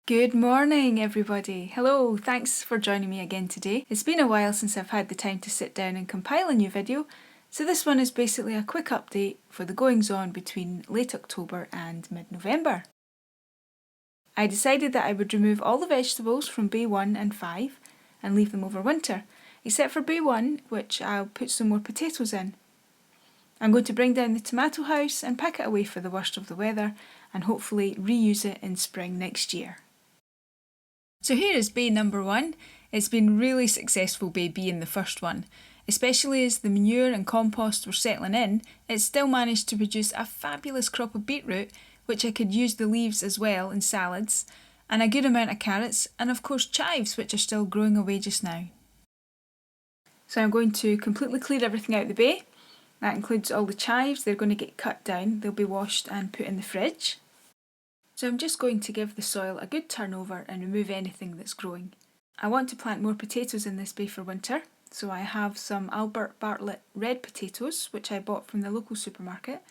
Good morning, everybody. Hello, thanks for joining me again today. It's been a while since I've had the time to sit down and compile a new video, so this one is basically a quick update for the goings-on between late October and mid-November. I decided that I would remove all the vegetables from bay 1 and 5 and leave them over winter, except for bay 1, which I'll put some more potatoes in. I'm going to bring down the tomato house and pack it away for the worst of the weather and hopefully reuse it in spring next year. So here is bay number 1. It's been really successful bay being the first one. Especially as the manure and compost were settling in, it still managed to produce a fabulous crop of beetroot, which I could use the leaves as well in salads, and a good amount of carrots, and of course chives, which are still growing away just now. So I'm going to completely clear everything out of the bay. That includes all the chives. They're going to get cut down, they'll be washed and put in the fridge. So I'm just going to give the soil a good turnover and remove anything that's growing. I want to plant more potatoes in this bay for winter, so I have some Albert Bartlett red potatoes, which I bought from the local supermarket.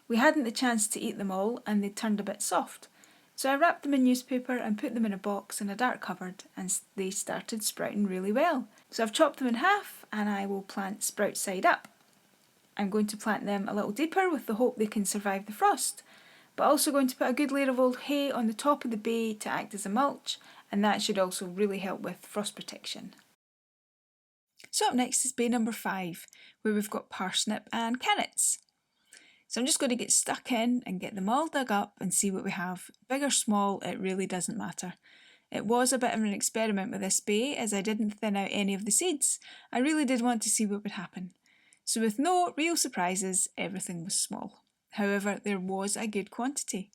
We hadn't the chance to eat them all and they turned a bit soft, so I wrapped them in newspaper and put them in a box in a dark cupboard, and they started sprouting really well. So I've chopped them in half and I will plant sprout side up. I'm going to plant them a little deeper with the hope they can survive the frost, but also going to put a good layer of old hay on the top of the bay to act as a mulch, and that should also really help with frost protection. So up next is bay number 5, where we've got parsnip and carrots. So I'm just going to get stuck in and get them all dug up and see what we have. Big or small, it really doesn't matter. It was a bit of an experiment with this bay as I didn't thin out any of the seeds. I really did want to see what would happen. So with no real surprises, everything was small. However, there was a good quantity.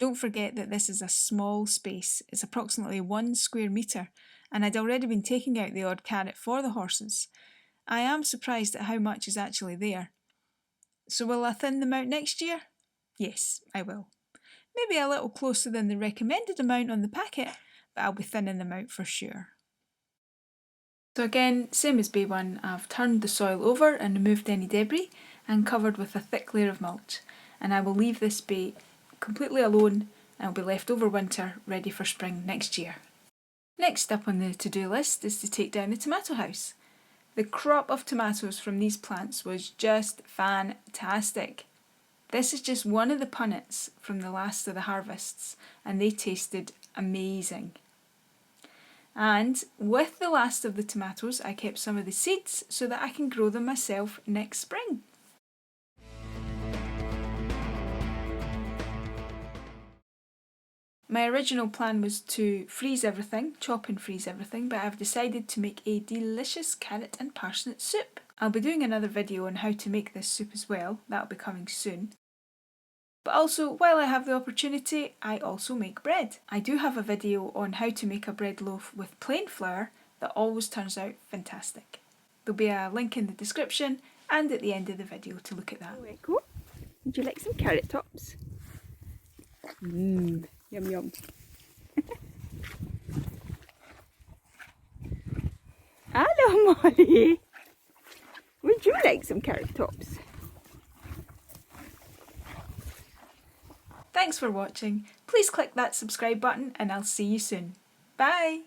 Don't forget that this is a small space. It's approximately 1 square metre, and I'd already been taking out the odd carrot for the horses. I am surprised at how much is actually there. So will I thin them out next year? Yes, I will. Maybe a little closer than the recommended amount on the packet, but I'll be thinning them out for sure. So again, same as bay 1, I've turned the soil over and removed any debris and covered with a thick layer of mulch, and I will leave this bay completely alone and will be left over winter, ready for spring next year. Next up on the to-do list is to take down the tomato house. The crop of tomatoes from these plants was just fantastic. This is just one of the punnets from the last of the harvests, and they tasted amazing. And with the last of the tomatoes, I kept some of the seeds so that I can grow them myself next spring. My original plan was to freeze everything, chop and freeze everything, but I've decided to make a delicious carrot and parsnip soup. I'll be doing another video on how to make this soup as well, that'll be coming soon. But also, while I have the opportunity, I also make bread. I do have a video on how to make a bread loaf with plain flour that always turns out fantastic. There'll be a link in the description and at the end of the video to look at that. Oh, Echo, would you like some carrot tops? Yum yum. Hello Molly, would you like some carrot tops? Thanks for watching. Please click that subscribe button and I'll see you soon. Bye!